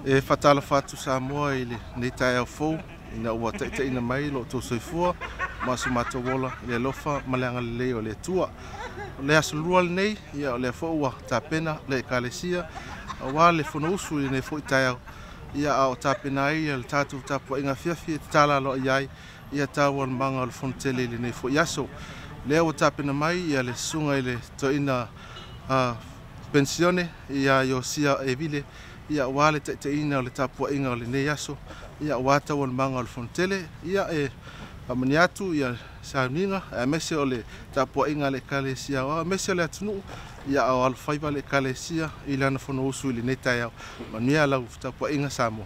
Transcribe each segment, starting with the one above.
E fatala fatu Samoa ile nei tai au fou ina ua ina mai lo to soifua ma su matawola le lofa malanga le o le tua le aso lua nei ia le fo ua tapena le kalesia wa le fono usu ne fo tai au ia au tapena ia le tatu Tapuaiga fiafi tala lo iai ia tawon manga le fontele le nei fo yaso le o tapena mai ia le sunga ile to ina pensione ia yo sia e vile ia wale te ina o le Tapuaiga o le nei aso ia wata won manga o le fontele ia amaniatu ia sauninga mese o le Tapuaiga le kalesia o mese le atunu ia o al faiva le kalesia ila na fono usu le nei tai au mania la Tapuaiga Samoa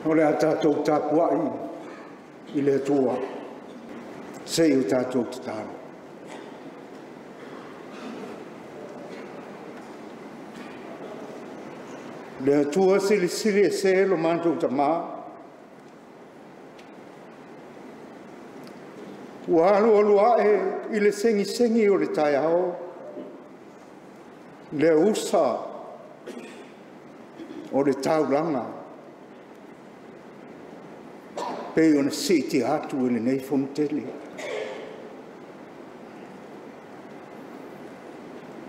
o le tatou Tapuai i le tua sei o tatou tatalo le tua sili e se lo mantou tama ua alualua i le sengi o le taiao le usa o le taulanga pei ona siti atu i le nei fontele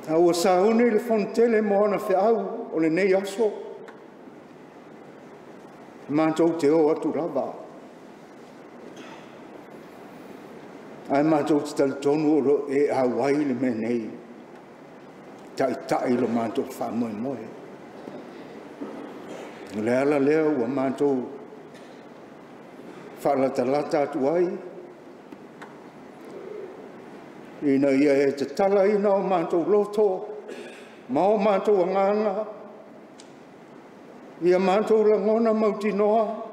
a ua saune i le fontele mo ona feau o le nei aso mantou te o atu lava ai mantou te talitonu o lo e awai le me nei tai lo mantou whamoe le ala lea ua mantou whalatalata atu ai ina ia e te tala ina o mantou loto ma o mantou anganga ia mantou langona mautinoa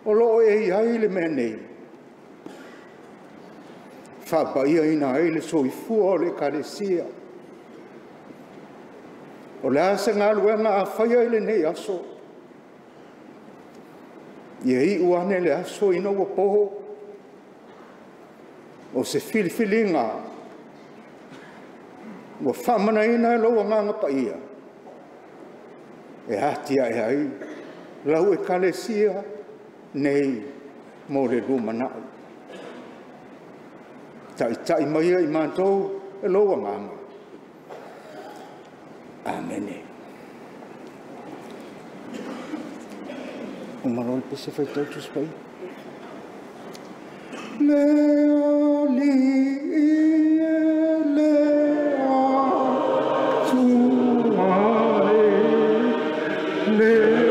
o lo e iai le me nei whapaia ina ai le soifua o le kalesia o le asa ngā luenga a whaia i le nei aso ia i uane le aso ina ua poho o se filifilinga ua whamana ina e loa nganga paia e hatia e ai lau e kalesia nei mo le lumanai tai maia i mantou e loa nganga amene o marol pese fai tautu spai lea li lea tuai lea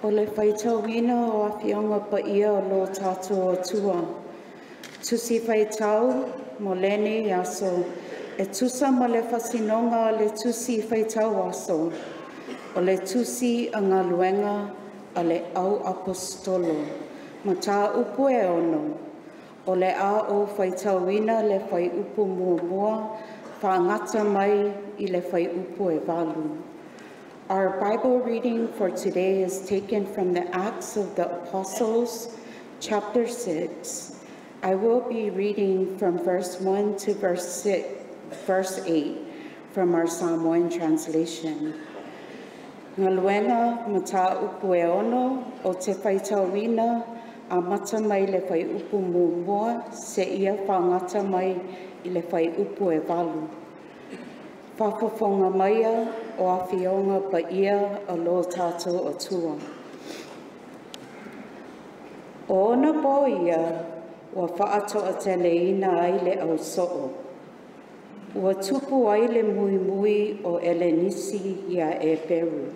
O le whaitauina o awhionga pa ia o lo tātou atua. Tusi whaitau mo lene aso, e tusa mo le whasinonga le tusi whaitau aso, o le tusi a ngā luenga a le au apostolo, ma tā upu e ono, o le a o whaitauina le whai upu mua mua, whaangata mai I le whai upu e walu. Our Bible reading for today is taken from the Acts of the Apostles, chapter 6. I will be reading from verse 1 to verse 8 from our Samoan translation. Ngā luenga ma tā upu e ono o te whaitauina a mata mai le whai upu mua se ia whaangata mai I le whai upu e walu. Whawhawhonga maia o awhionga pa ia a lo tātou atua. O ona po ia, ua whaatoa teleina ai le au so'o. Ua tupu ai le mui mui o Elenisi ia e Peru.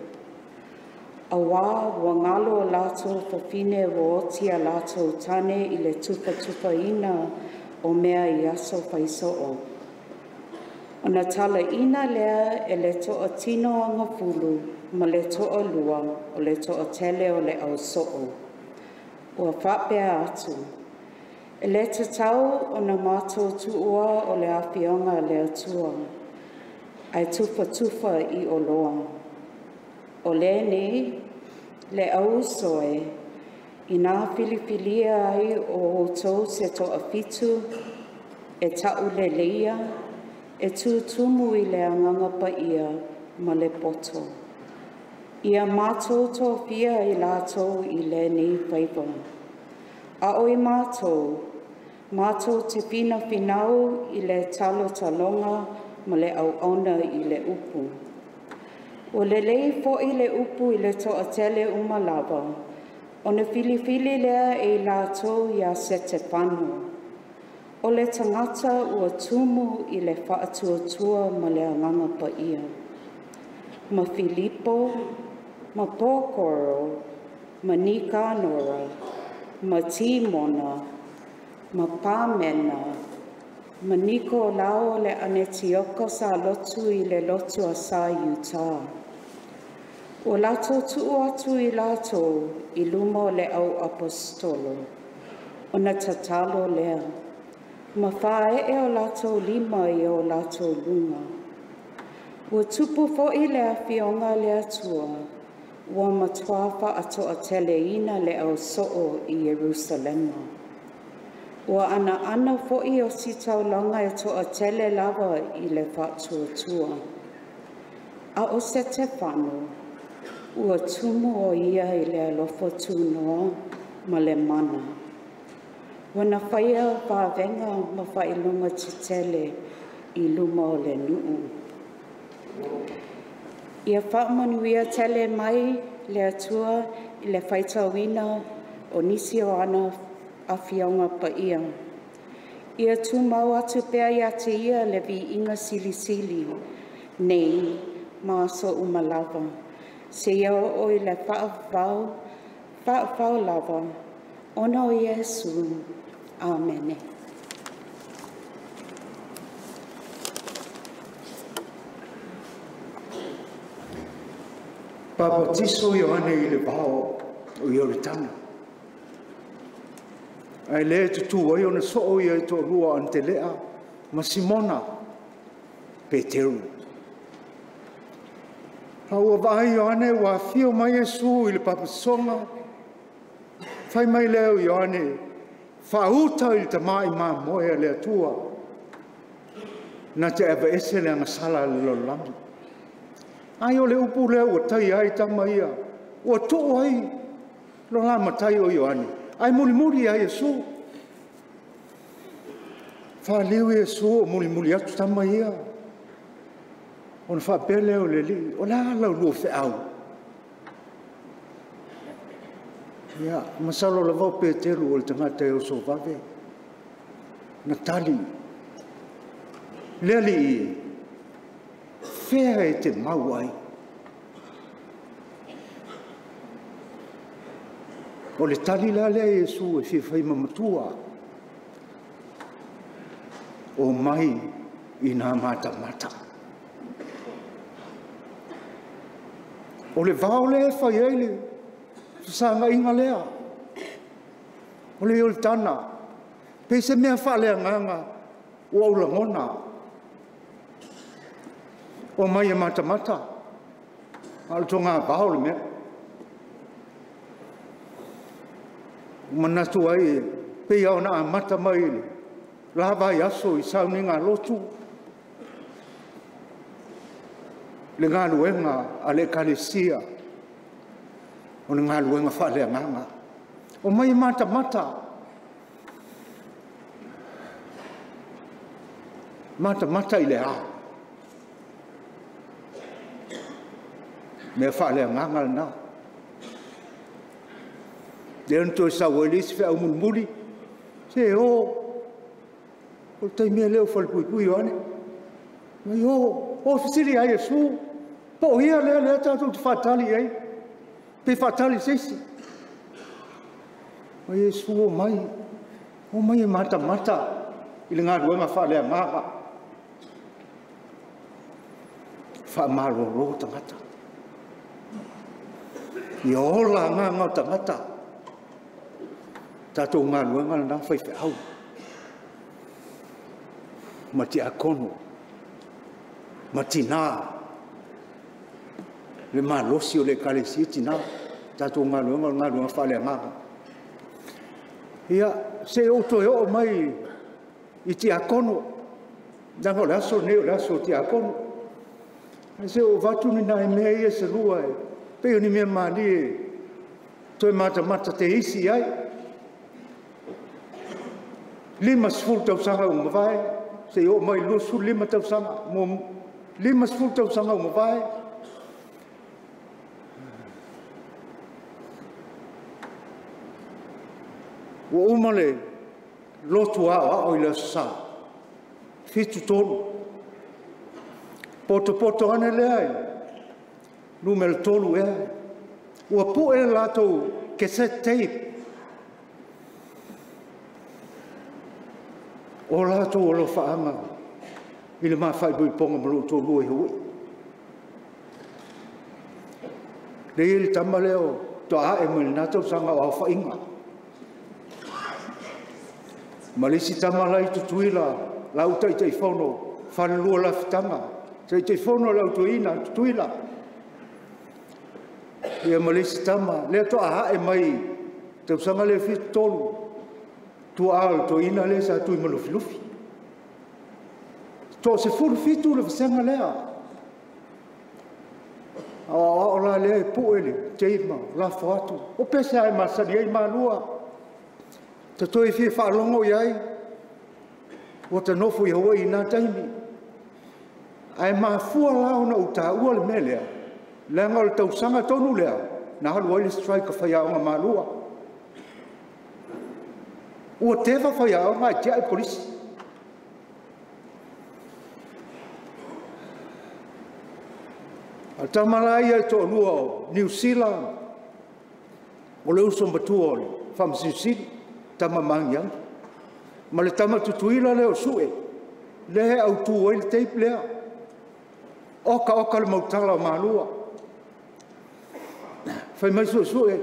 A wā ua ngalo o lātou whawhine o otia lātou tane I le tupa ina o mea I aso whaiso'o. Ona tala ina lea e le toa tino anga fulu ma le toa lua o le toa tele o le au so'o. Ua whapea atu. E le tatau o na mātou tuua o le awhionga le atua. Ai tufa I o loa. O le nei, le au soe, I nā filifilia ai o outou se toa fitu, e tau le leia, e tumu I le anganga pa ia ma le poto. Ia mātou tō fia I lātou I le nei whaiva. A oi mātou te whina whinau I le talo talonga ma le au auna I le upu. O le lei fo I le upu I le toa tele umalawa, o na filifili lea e lātou ia se te whanua. O le tangata ua tumu I le whaatuatua ma le anganga pa ia. Ma Filipo, ma Pōkoro, ma Nikanora, ma Timona, ma Pāmena, ma Nikolao le Anetioka sa lotu I le lotu a sa Utah. O lātou tuu atu I lātou I luma o le au apostolo, o na tatalo lea. Ma whae e o lātou lima I o lātou lunga. Ua tupu fo I le awhionga le atua, ua matuafa ato a teleina le au so'o I Jerusalema. Ua ana fo I o si taulanga e to a tele lava I le whatuatua. A o se te whanu, ua tumu o ia I le alofo tūnoa ma le mana. Wana whaia whavenga ma whailunga te tele I luma o le nuu. Ia whaamanuia tele mai le atua I le whaitauina o nisi o ana awhionga pa ia. Ia tūmau atu pēr ia te ia le vi inga sili nei māso umalawa. Se ia o I le whaafau lava, ona o Iesu. Amen. Papa tiso Ioane I le vao o Ioritana. Ai le tutu ai ona so'o ia to rua ante lea ma Simona Peteru. Haua vai Ioane wa fio mai Yesu I le papa songa. Fai mai leo Ioane whauta I te mai mā moe le atua. Na te ewa ese le angasala le lolamu. Ai o le upu leo o tai ai tama ia. O to'o ai lo lama tai o Ioane. Ai muri ai Yesu. Whaliu Yesu o muri atu tama ia. O na whapele o le li. O la lau luo whiau. Ia, masalo la vau Peteru o le tangata e o so vave. Natali. Leli I. Whea e te mau ai. O le tali la le Iesu e whiwhai mamatua. O mai i nā mata mata. O le vao le whai eile, sanga inga lea. O le oltana, pe se mea whale nganga, o au langona. O mai e mata mata. Al tonga vao le mea. Manatu ai, pe au na mata mai le. Lava i aso i sauni ngā lotu. Le ngā luenga a le kalesia. O le ngā luenga whale nganga. O mai mata mata. Mata mata i le a. Mea whale nganga le nā. Le anto e sa wailisi whea umulmuli. Se o tai mea leo whalpui ane. Mai o fisiri ai e su. Po ia lea tātou te whatali ai. Pe whatali seisi. Mai e su o mai. O mai e mata mata. I le ngā ruenga whalea ngāga. Whamaro ro tangata. I ola ngā tangata. Tātou ngā ruenga nā whaiwhi au. Ma te akono, ma tina, le malosi o le kalesi tina, tātou ngā luenga whale ngāga. Ia, se oto e o mai i te akono, nanga le aso neo le aso te akono. Se o vatu ni nai mea ia se lua e, peo ni mea mani e, toi mata te isi ai. 5 tausanga umawai, se o mai lusu 5 tausanga, mo 5 tausanga umawai. O umale lotu a o ila sa, fitu tonu. Poto ane le ai, numero tolu e ai. Ua pu e lato cassette tape. O lato o lo whaanga, i le maa whaibu i ponga malo tō lua i hui. Le ili tama leo, tō a e mele nātou sanga o a whainga. Malisi tama lai tutuila, lau tai whono, whare lua la whitanga. Tai whono lau tuina, tutuila. Ia malisi tama, leo tō a e mai, tau sanga le whitu tōlu. Tu al to ina le sa tu malufi. To se furu fitu le senga lea. O la le puele, teima, la foto. O pesa ai masari ai malua. Te toi fi fa longo iai. O te nofu i hoi na taimi. Ai ma fua la ona uta ua le melea. Lenga le tau sanga tonu lea. Na halu ai le strike fa ia ona malua. Ua tewa whai au ngai tia e polisi. Al tamarai ai tō lua o New Zealand. O le uso mbatua o le Faamisionare, tama mangiang. Ma le tama tutuila leo sue. Lehe au tu ai le teip lea. Oka le mautala o malua. Whai mai sue.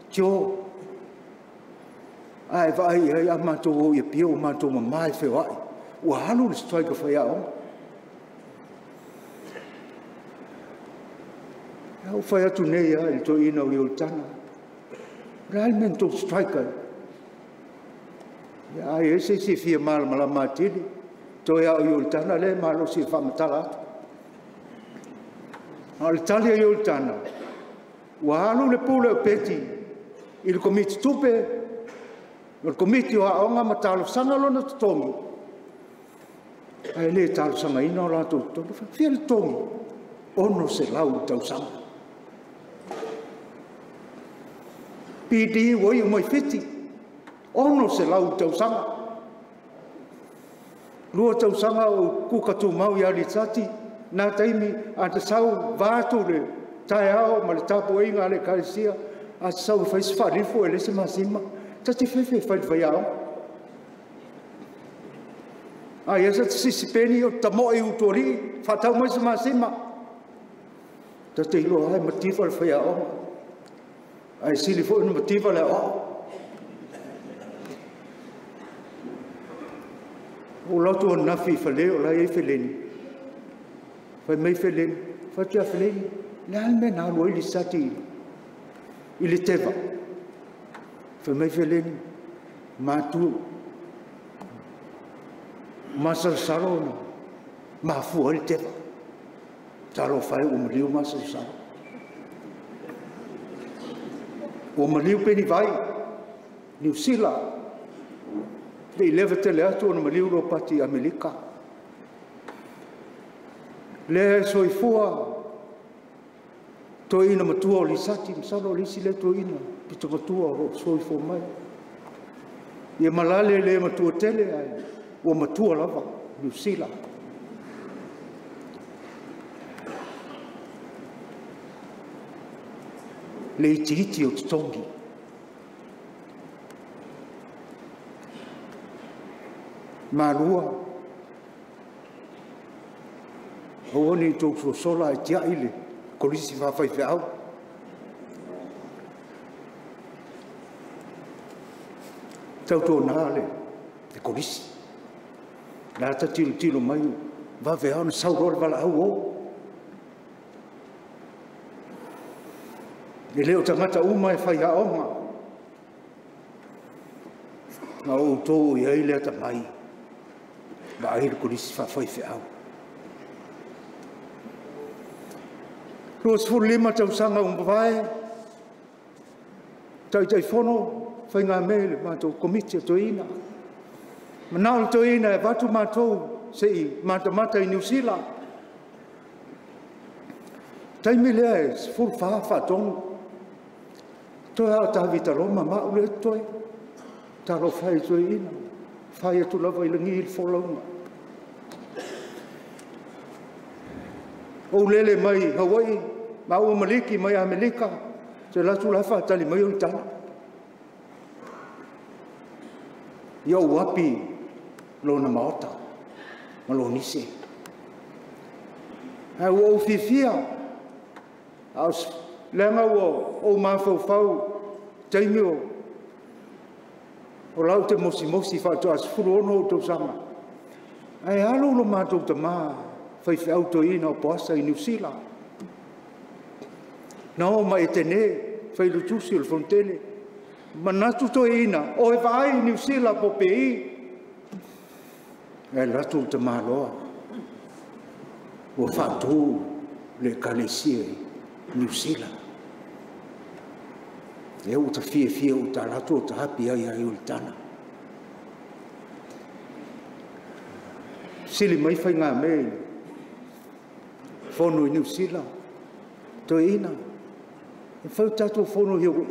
Tio. Ai vai ai amato o ia pio amato mai fe vai. O halu le strike fa ia. Au fa ia tu nei ai to ina o ultana. Realmente strike. Ya ese si fia mal mala matili. To ia o ultana le malo si fa matala. Al talia o ultana. O halu le pula peti. Il komiti tupe o komiti o aonga ma talo sanga lona tutongi. Ai le talo sanga ina o lato tutongi. Fia le tongi. Ono se lau tau sanga. Pidi woi o mai fiti. Ono se lau tau sanga. Lua tau sanga o kukatu mau i alitati. Nā taimi a te sau vātu le tae ao ma le Tapuaiga le Kalesia. a sau fai sfalifu e le se masima ta te fefe fai vaiao a ia sa sisipeni o tamo e utori fatau mai se masima ta te ilo ai motiva le vaiao ai sili fo no motiva le o o lotu na fi fale o la e feleni fai mai feleni fai tia feleni le alme na lo ili sati ili teva fai mai feleni ma tu masal salona ma fu ili teva talo fai o mliu masal sal o mliu peni vai New Zealand le leva tele atu na maliu ro pati Amerika le soifua to ina matua li sati msalo li sile to ina pito matua ro soifua mai ye malale le matua tele ai o matua lava New Zealand le iti o tongi Marua o ni to sola e tia ile kolisi fa fai fau tau to nale e kolisi la ta tilo mai va ve on sau rol vala au le leo tangata uma e fai aonga na o to ia ile ta mai ba ai ko dis fa foi feau Ros lima tau sanga vai tai fono fai nga mele ma to komiti to ina manal to ina e batu ma to sei mata i New Zealand tai mele ful fa tong to ta vita Roma ma ule to ta lo fai to ina fai tu lava i langi il folonga o lele mai Hawaii ma o maliki mai Amerika te la tu la fa tali mai o tala yo wapi lo na maota ma lo nisi ha o fifia aus lenga o ma fau taimio o lau te mosi fa to as furono to sama ai alo lo ma to ma fai fe auto ina o posa i New Zealand no ma etene fai lu tusi il frontele ma natu to ina o e vai i New Zealand po pei e la tu te ma lo o fa tu le calesie New Zealand e o ta fie o ta la tu ta happy ai ultana sili mai fai nga me fono i New Zealand to ina e fai tatu fono hiu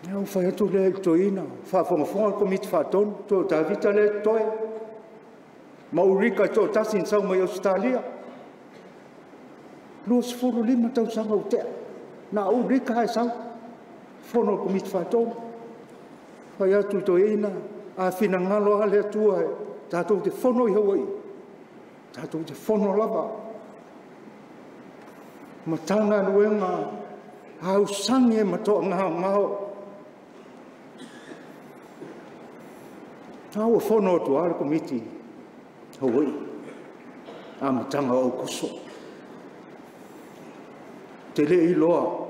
e o fai atu le to ina fa fonga komiti faton to ta vita le toe maurika to tasin sau mai Australia los fono lima tau sanga utea na urika hai sau fono komiti faton fai atu to ina a fina ngalo ale atua e tātou te whono i Hawaii tātou te whono lava ma tanga nuenga hau sange ma toa ngao hau a whono atu ala komiti Hawaii a ma tanga o kuso te le i loa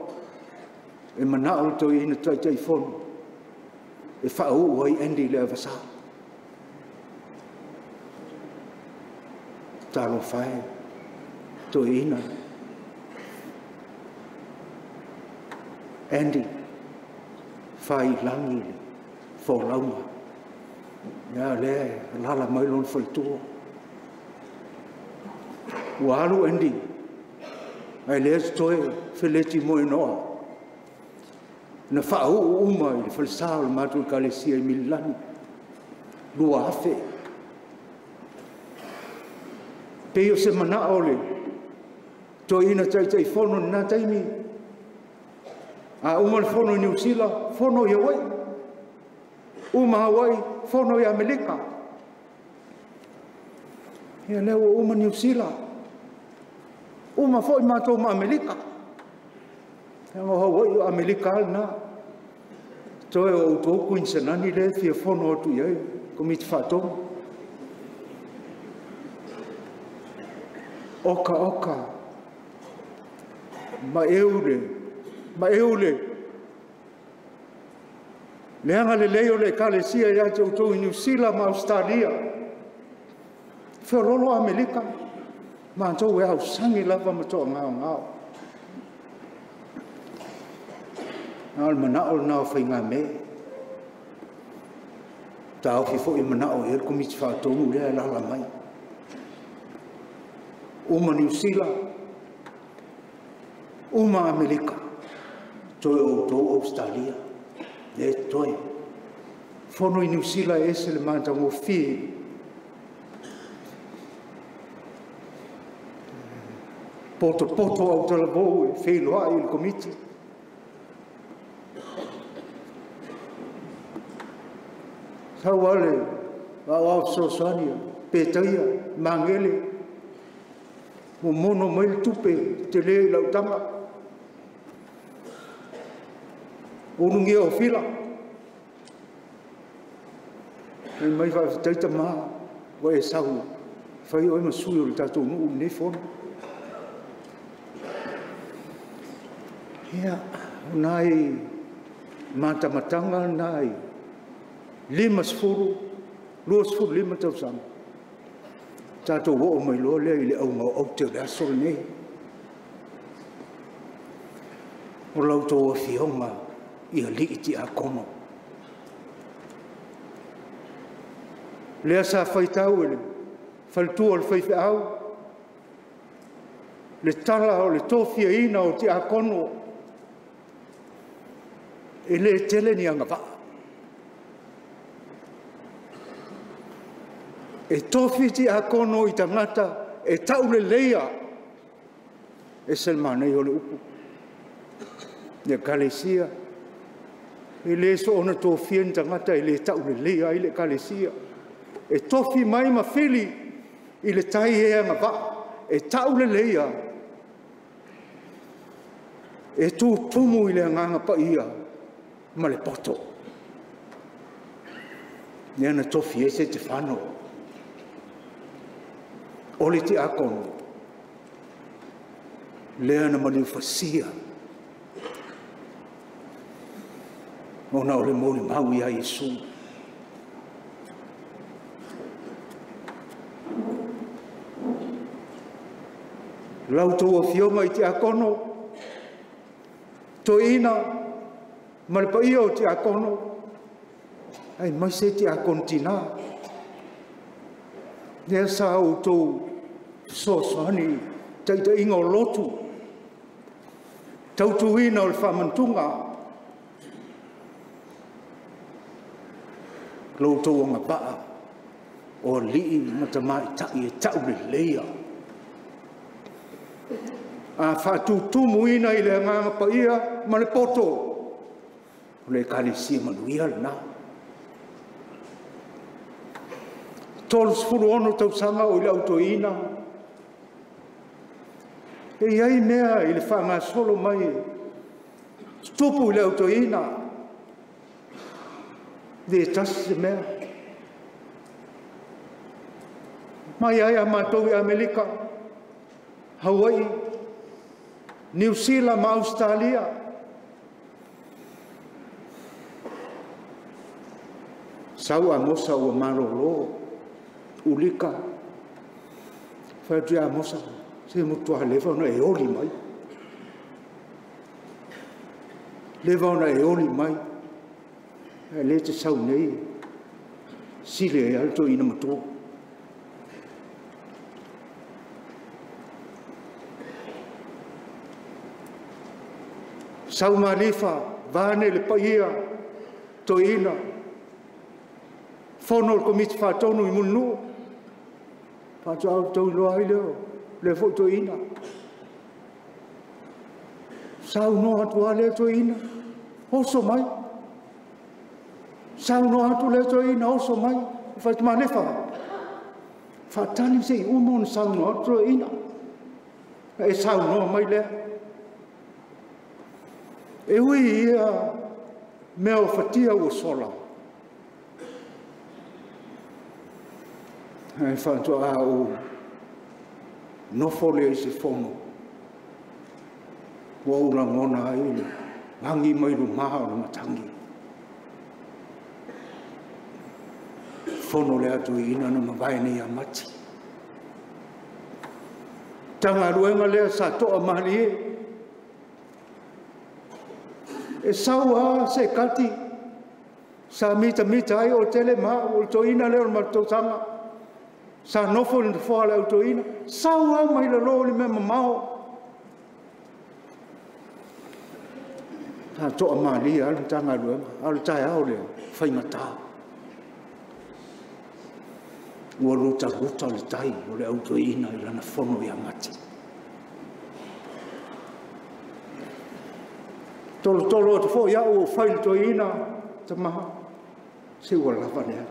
e manao to ina tai whono e whau ai endi le avasa. Talo whae, to ina. Endi, whai langi le, fo launga. Ia le, lala mailon whaitua. Walu endi, ai le stoe wheleti moe noa. Na whau uma i whalsao le mātua kalesia i Milani. Lua afe. Peo se mana ole. To ina tai whono nā taimi. A uma le fono i New Zealand, fono i Hawaii. Uma Hawaii, fono i Amerika. Ia leo uma New Zealand. Uma fo i mātou ma Amerika. Ia ngā Hawaii o Amerika alna. Toi o tō Queensanani le fia fono atu iai, komiti whātonga. Oka oka. Ma eule. Leanga le leo le kalesia ia tō i New Zealand ma Australia. Whiorolo Amerika. Ma tō e au sangi lava ma tō ngao. Nāl manao nao whainga me. Tāo fo i manao e komiti whātonga lea lala mai. Uma New Zealand, uma Amerika, toi o tō Australia, le toi. Fono i New Zealand e se le mātang o whi. Poto au talabou e wheloa i le komiti. Tau ale, au sosania, petaia, mangele, o mono mai tupe te le lautanga. O nungia o fila. E mai wha taita maa, wa e sau, whai oi masui o le tatou nuu ne fono. Ia, nai matamatanga nai, 5 sefuru, 2 sefuru 5 tausanga. Tato wo mai lo le ile au mau au te aso nei. O lau tō whionga i a liiti a kono. Lea sa whaitau ele, whaltua le whaiwhi au. Le tala o le tōwhia ina o te a kono. E le tele ni anga waa. E tōwhiti a kono i tangata, e tau le leia, e selmanei o le upu. Ia kalesia, e le so ona tōwhia ni tangata, e le tau le leia i le kalesia. E tōwhi mai ma whili, i le tai e anga wa, e tau le leia. E tū tumu i le anganga pa ia, ma le poto. Ia na tōwhi e se te whanau. Ole te akono. Lea na mani whasia. Ona ole mōli mau ia Yesu. Lau tō whionga i te akono. Tō ina. Maripa ia o te akono. Ai mai se te akono tina. Nea sa o tō sosani, taita inga o lotu. Tautu ina o le whamantunga. Lo tō o ngā paa, o lii matamai tai e tau le leia. A whātu tumu ina i le nganga pa ia, ma le poto. O le kālesia manuia le nā. Tolus furu ono tau sanga o i lauto ina. E iai mea i le whanga solo mai. Stupu i lauto ina. De tasi se mea. Mai ai a mātou i Amerika. Hawaii. New Zealand ma Australia. Sau a mosa o marolo. Ulika, whaetua mosa, se mutua lewa ona e ori mai. Lewa ona e ori mai. E le te sau nei, sile e alto ina matua. Sau marifa, vane le paia, to ina. Fono le komiti whātonu i munu. Pātua au tau loa i leo, le foto ina. Sao no atu ale to ina. Oso mai. Sao no atu le to ina oso mai. Fa mane fa. Fa tani se umon sao no atu ina. E sao no mai le. E ui ia meo fatia o sola. E fa to a o no fole se fono. Wa ura ngona ai ngangi mai lu maha o matangi. Fono le atu ina na mavaene ya mati. Tanga ruenga le sa toa mali e saua se kati sa mita ai o tele ma o to ina le o matotanga sa nofo le fo le o to ina saua mai le lo le mema mao ta to mali al tanga ruenga al tai au le fai mata o ruta le tai o le o to ina i lana fono ya mati. Tolo te fo ya o fai to ina te maha se wala vale.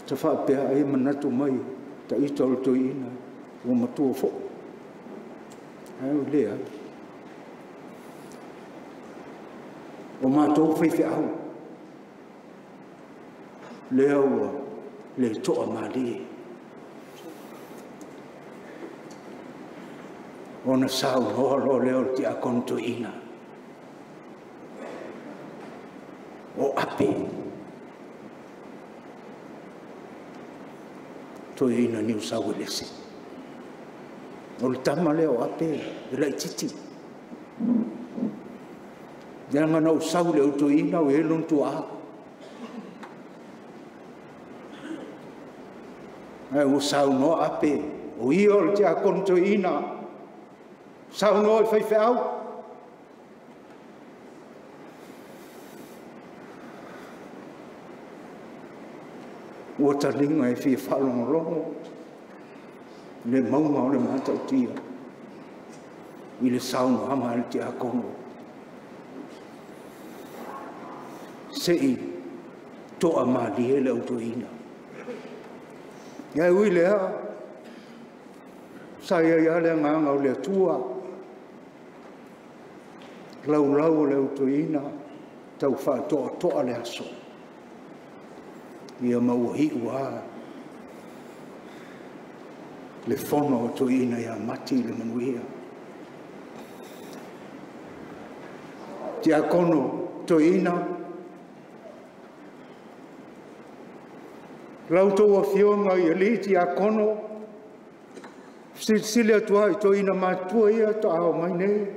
Te fa pe ai manatu mai ta I tolo to ina o matu fo. Ai o lea. O mato fai au. Leo le to amali. Ona sao holo leo ti a konto ina. O ape. To ina New South Wales. O le tama leo ape, lai titi. Yanga na o sau leo to ina o elon tu a. O sau no ape, o iol ti a konto ina. Sao no fai fau o talinga e fi falong longo le mauma le mata tia I le sao no ama ti a kongo sei to amali le autoina ya ui le saya ya le nganga le tua lau le autoina tau fa to ale aso ia mau hi wa le fono autoina ya mati le manuia ti akono toina lau to fionga ia li ti akono sile tua toina matua ia to au mai nei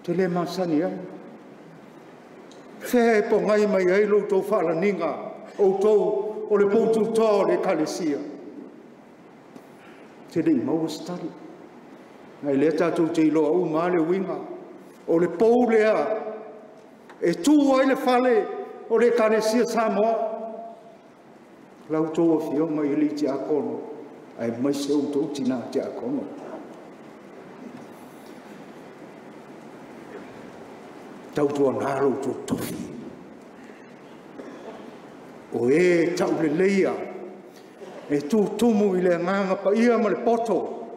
te le masani ai. Fe po ngai mai ai lo to fala ninga o to o le poutu to le kalesia. Te le mau stari. Ngai le tatu te ilo au male winga o le pou lea e tu ai le fale o le kalesia Samoa. Lau to fio mai li ti akono ai mai se o to tina ti akono. Tau tua ngaro tu tofi. O e tau le leia. E tu tumu I le nganga pa ia ma le poto.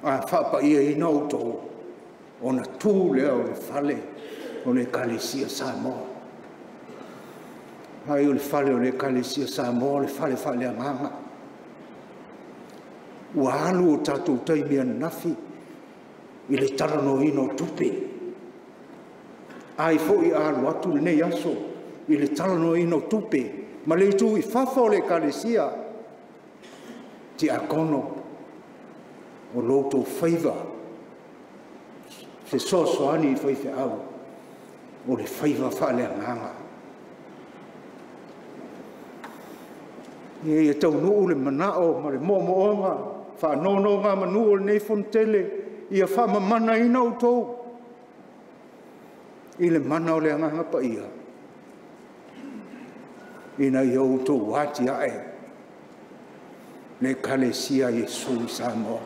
A wha pa ia I nau tau. O na tu lea o le fale. O le kalesia Samoa. Hai o le fale o le kalesia Samoa. Le fale a nganga. Ua alu o tatu taimia nafi. I le tarano ino tupe. Ai foi alu atu nei aso I le talano ino tupe ma le tu I fafo le kalesia ti akono o loto favor se so ani foi fe au o le favor fa le nganga e tau no le manao ma le momoonga fa no nga manu nei fontele ia fa mana ina o tou I le mana o le nganga pa ia. Ina iau to wati ae. Le kalesia Yesu Samoa.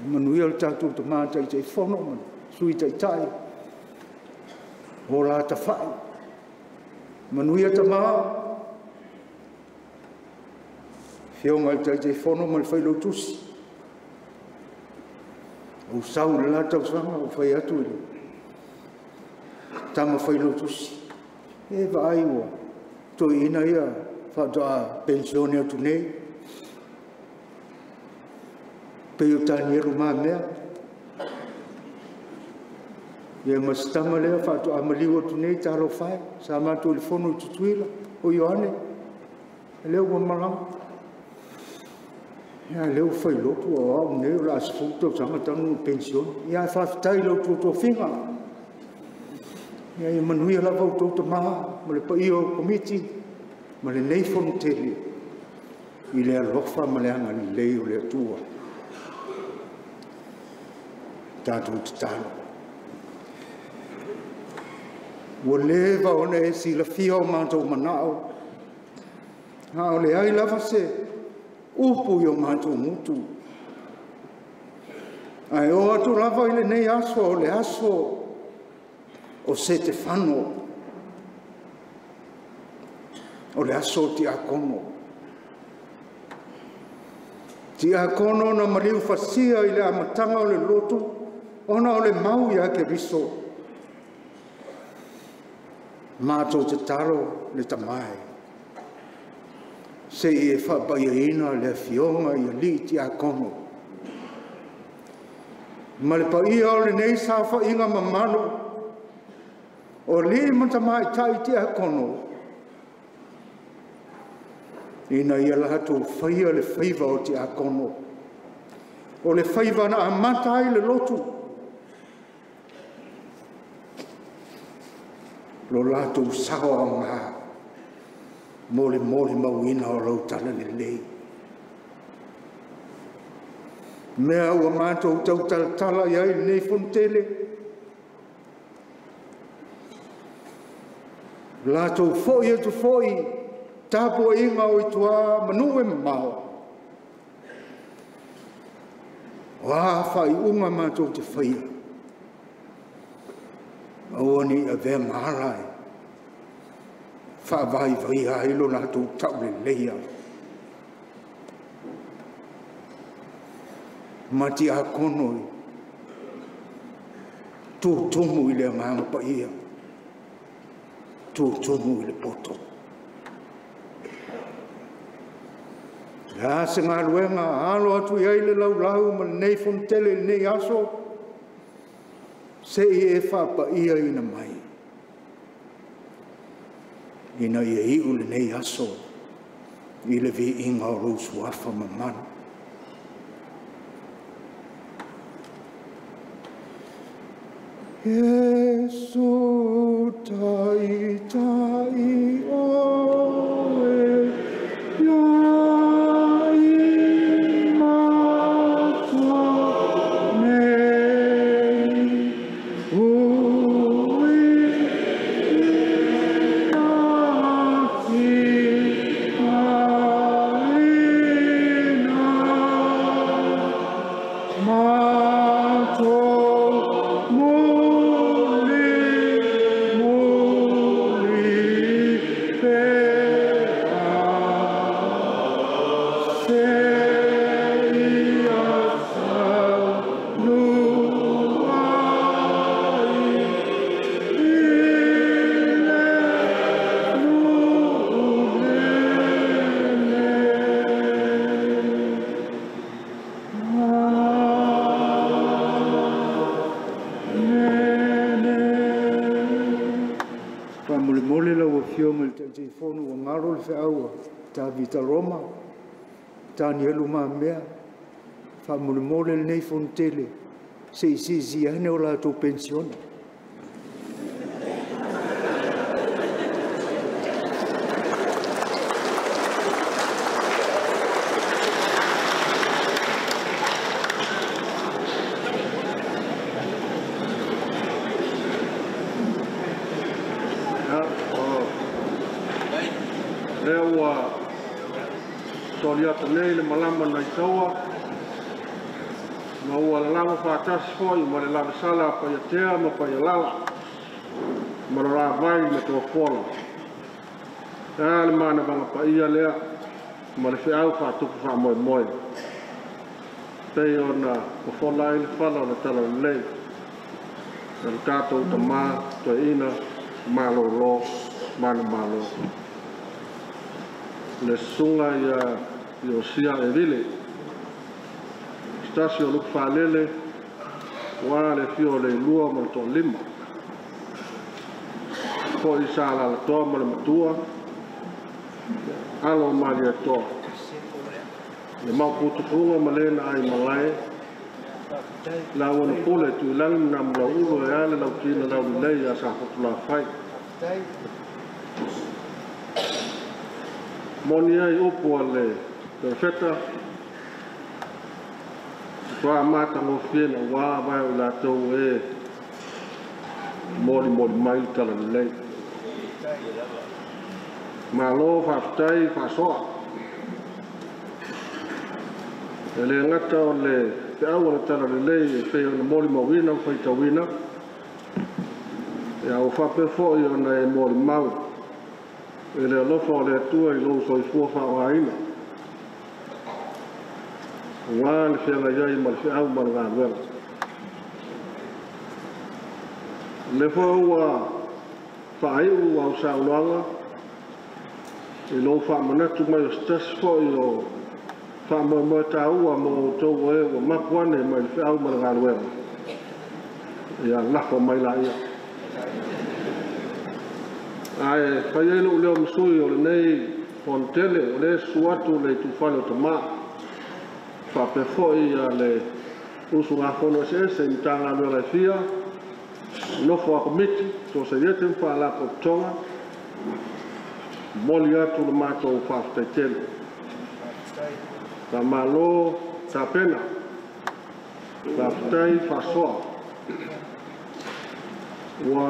manuia le tātou te mā tai te whono man, sui tai tai, o la ta whai. Manuia te mā, whionga tai te whono man whailo tusi. O sau le la tau sanga o whai atu ili. Tama whailo tusi. E vai ua, toi ina ia, whatoa pensione atu nei. Peo tani eru mā mea. Ia masitama lea whātua amaliwa tu nei tāro whai. Sa mātua li whono tutuila o Ioane. Leo wa marama. Ia leo whai lotu o au nei o la asfuta o sangatanu pension. Ia whawhitai lau tu whinga. Ia i manuia la vau tau ta maha. Ma le pa iyo komiti. Ma le nei whono tele. I le alofa ma le anga li leo le atua. Tātou te tāno. Ua lewa ona e si la fia o mātou manao. Ha o le ai lava se upu i o mātou mutu. Ai o atu lava i le nei aso o le aso o se te whano. O le aso ti akono. Ti akono na mariu fasia i le amatanga o le lotu. Ona o le mau ia ke riso. Mātou te taro le tamai. Se e whapaia le fionga i li ti a kono. Ma le paia o le nei sa whainga mamano. O li matamai tai ti a kono. Ina ia lahatou whaia le whaiva o ti a kono. O le whaiva na amata ai le lotu. Lo latou sawa ngā. Mole mauina o lau tala le lei. Mea ua mātou tau tala iai nei fontele. Latou foi atu foi. Tapuaiga o itua manu e mamao. Wa whai unga mātou te whaia. Aoni a vea maharai. Whaavai vai a ilo nātou tau le leia. Mati a konoi. Tū tumu i le ngāma pa ia. Tū tumu i le poto. Rā se ngā ruenga alo atu iai le lau ma nei fontele nei aso. Se e whapa ia ina mai. Ina ia iu le nei aso. I le vi inga o rosu afa mamana. Yesu tai tai oe ya. Vita Roma, tani elu mā mea, whamule nei fontele, se isi ane o lātou pensione. Toli ata nei le malama nai taua. ma ua lalaga faatasi fo'i ma le lavesala paiatea ma paialala ma lo lavai me tofola a le manavaga paia lea ma le feʻau faatupu faamoemoe pei ona fofola ai le fala o le talalelei na le tatou tamā toeina malōlō malo le susunga ia iosia e vile stasi o luku faalele ua le fio le ilua ma le toʻalima fo'i sa lalatoa ma le matua alo mali atoa le mauputufuga ma lē na ai malae lau ona pule tuilagi manamu lau'ulu e a le laukina laulilei a sa fotulafai moni ai upu a le perfeta fa matagofie na ua vae o latou e molimoli mai le talalelei malo faafetai faasoa e le agata o le feʻau o le talalelei e pei ona molimauina faitauina e au faape fo'i ona e molimau e le alofa o le atua i lou soifua fa'aoaina ua le feagaiai ma le feʻau ma le galuega le foa ua fa'ai'u au saunoaga i lou fa'amanatu mai o se tasi fo'i o fa'amoemoe tāua mo outou e ua maku ane mai le feʻau ma le galuega ia lafa mai la'ia ae fai ai lo'u leo masui o lenei fontele o le su atu le tufale o tamā fa'ape fo'i ia le usugafono ese'ese i matagaluega e fia nofo a komiti tosaiete ma fa'alapototoga moli atu le matou fa'afetaitele tamālō tapena fa'afetai fa'asoa ua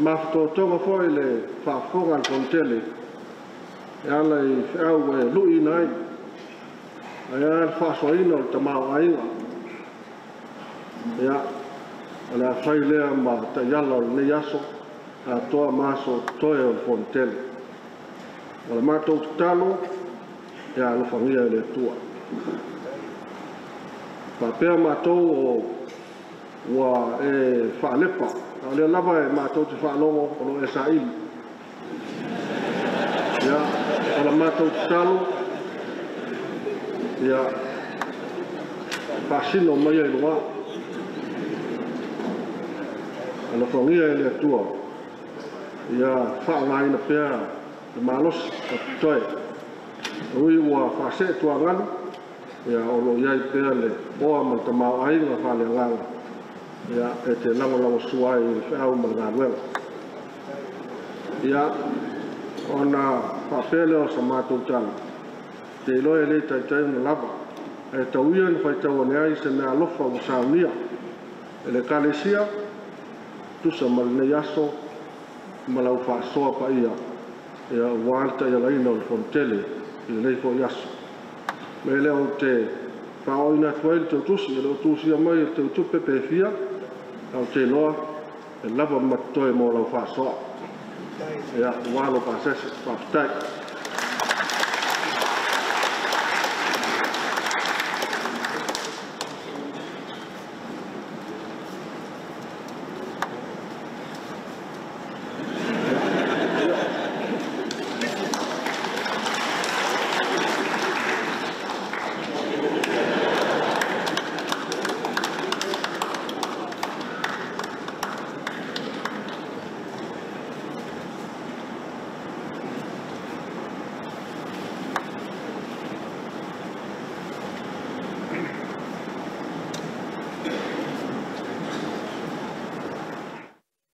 mafetotoga fo'i le fa'afofoga le fontele e ala i fe'au e lu'ina ai aia le fa'asoaina o le tamao'aiga ia o le afai lea ma taiala o lenei aso atoa ma aso toe o le fontele o le matou tatalo e alofagia i le atua fa'apea matou o ua e fa'alepa o le lava e matou te fa'alogo o lo e sa'ili ia o le matou tatalo ia fa'asino mai ai loa alofagia i le atua ia fa'aogāina pea le malosi o toe ui ua fa'ase'etuagalu ia o lo iai pea le oa ma le tamao'aiga fa'aleagaga ia e te lagolago sua ai le fe'au ma le galuega ia ona fa'apea lea o sa matou tala te iloa e lē taitai ona lava e tauia na faitau ane ai se mea alofa ua saunia e le kalesia tusa ma lenei aso ma lau fa'asoa paia ia ua ale taialaina o le fontele i lenei fo'i aso me lea o te fa'aoina atu ai le teutusi e le o tusia mai e teutupe pefia au te iloa e lava matatoe mo lau fa'asoa ia ua alo pasese fa'afetai